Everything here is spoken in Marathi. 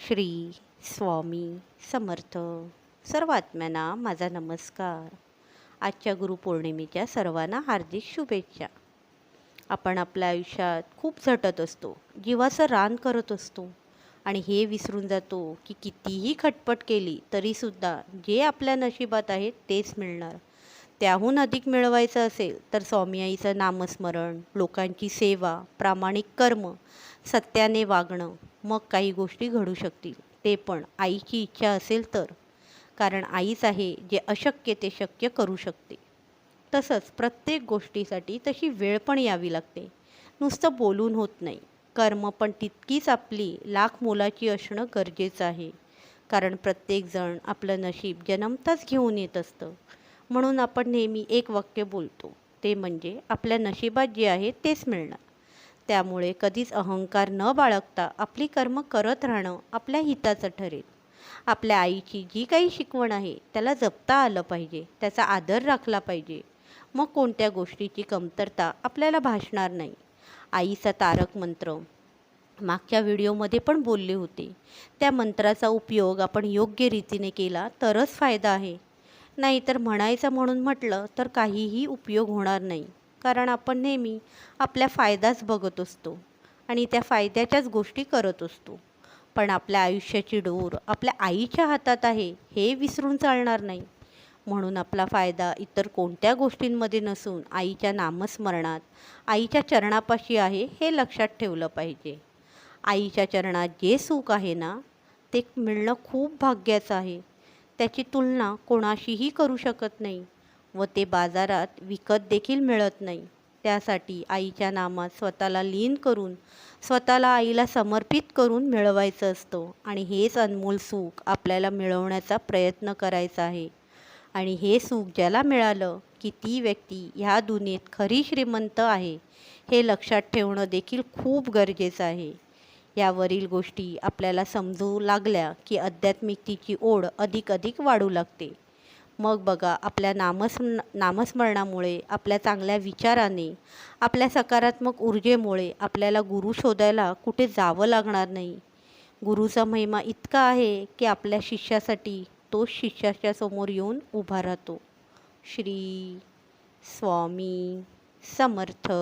श्री स्वामी समर्थ. सर्व आत्म्यांना माझा नमस्कार. आजच्या गुरुपौर्णिमेच्या सर्वांना हार्दिक शुभेच्छा. आपण आपल्या आयुष्यात खूप झटत असतो, जीवाचं रान करत असतो आणि हे विसरून जातो की कितीही खटपट केली तरीसुद्धा जे आपल्या नशिबात आहे तेच मिळणार. त्याहून अधिक मिळवायचं असेल तर स्वामी आईचं नामस्मरण, लोकांची सेवा, प्रामाणिक कर्म, सत्याने वागणं, मग काही गोष्टी घडू शकतील. ते पण आईची इच्छा असेल तर. कारण आईच आहे जे अशक्य ते शक्य करू शकते. तसंच प्रत्येक गोष्टीसाठी तशी वेळ पण यावी लागते. नुसतं बोलून होत नाही. कर्म पण तितकीच आपली लाख मोलाची असणं गरजेचं आहे. कारण प्रत्येकजण आपलं नशीब जन्मताच घेऊन येत असतं. म्हणून आपण नेहमी एक वाक्य बोलतो, ते म्हणजे आपल्या नशिबात जे आहे तेच मिळणार. त्यामुळे कधीच अहंकार न बाळगता आपली कर्म करत राहणं आपल्या हिताचं ठरेल. आपल्या आईची जी काही शिकवण आहे त्याला जपता आलं पाहिजे, त्याचा आदर राखला पाहिजे. मग कोणत्या गोष्टीची कमतरता आपल्याला भासणार नाही. आईचा तारक मंत्र मागच्या व्हिडिओमध्ये पण बोलले होते. त्या मंत्राचा उपयोग आपण योग्य रीतीने केला तरच फायदा आहे. नाहीतर म्हणायचं म्हणून म्हटलं तर काहीही उपयोग होणार नाही. कारण आपण नेहमी आपल्या फायदाच बघत असतो आणि त्या फायद्याच्याच गोष्टी करत असतो. पण आपल्या आयुष्याची डोर आपल्या आईच्या हातात आहे हे विसरून चालणार नाही. म्हणून आपला फायदा इतर कोणत्या गोष्टींमध्ये नसून आईच्या नामस्मरणात, आईच्या चरणापाशी आहे हे लक्षात ठेवलं पाहिजे. आईच्या चरणात जे सुख आहे ना, ते मिळणं खूप भाग्याचं आहे. त्याची तुलना कोणाशीही करू शकत नाही व ते बाजारात विकत देखील मिळत नाही. त्यासाठी आईच्या नामात स्वतःला लीन करून, स्वतःला आईला समर्पित करून मिळवायचं असतं आणि हेच अनमोल सुख आपल्याला मिळवण्याचा प्रयत्न करायचा आहे. आणि हे सुख ज्याला मिळालं की ती व्यक्ती ह्या दुनियेत खरी श्रीमंत आहे हे लक्षात ठेवणं देखील खूप गरजेचं आहे. यावरील गोष्टी आपल्याला समजू लागल्या की आध्यात्मिकतेची ओढ अधिक वाढू लागते. मग बघा, आपल्या नामस्मरणामुळे, आपल्या चांगल्या विचाराने, आपल्या सकारात्मक ऊर्जेमुळे आपल्याला गुरु शोधायला कुठे जावं लागणार नाही. गुरुचा महिमा इतका आहे की आपल्या शिष्यासाठी तोच शिष्याच्या समोर येऊन उभा राहतो. श्री स्वामी समर्थ.